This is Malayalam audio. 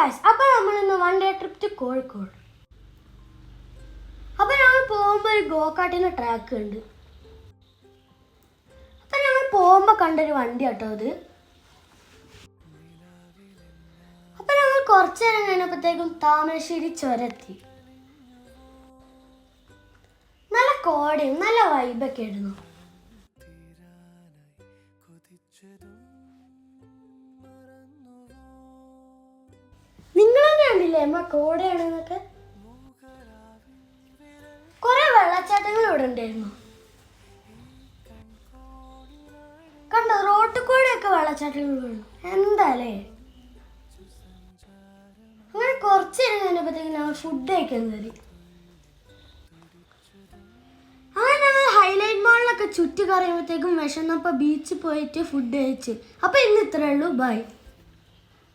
ഗൈസ്, അപ്പോൾ നമ്മൾ ഇന്ന് one day trip to Kozhikode. അപ്പോൾ ഞങ്ങൾ പോകുമ്പോൾ ഒരു ഗോകാട്ടിൻ്റെ ട്രാക്ക് ഉണ്ട്. അപ്പം ഞങ്ങൾ പോകുമ്പോൾ കണ്ടൊരു വണ്ടി കേട്ടോ അത്. അപ്പം ഞങ്ങൾ കുറച്ച് നേരം കഴിഞ്ഞപ്പോഴത്തേക്കും താമരശ്ശേരി ചുരത്തി. നല്ല കോടയും നല്ല വൈബൊക്കെ ആയിരുന്നു. നിങ്ങളെന്നെ കണ്ടില്ലേ അമ്മ കോടയാണെന്നൊക്കെ. കുറെ വെള്ളച്ചാട്ടങ്ങൾ ഇവിടെ ഉണ്ടായിരുന്നു. കണ്ടോ, റോട്ടിൽ കൂടെയൊക്കെ വെള്ളച്ചാട്ടങ്ങൾ വീണു. എന്താല്ലേ. അങ്ങനെ കുറച്ച് നേരം കഴിഞ്ഞപ്പോഴത്തേക്കും ഞങ്ങൾ ഫുഡ് കഴിക്കാൻ കയറി. അങ്ങനെ ഞങ്ങൾ ഹൈലൈറ്റ് മോളിലൊക്കെ ചുറ്റി കറിയുമ്പോഴത്തേക്കും വിശന്നപ്പോൾ ബീച്ചിൽ പോയിട്ട് ഫുഡ് കഴിച്ച്. അപ്പോൾ ഇന്ന് ഇത്രയേ ഉള്ളൂ. ബൈ.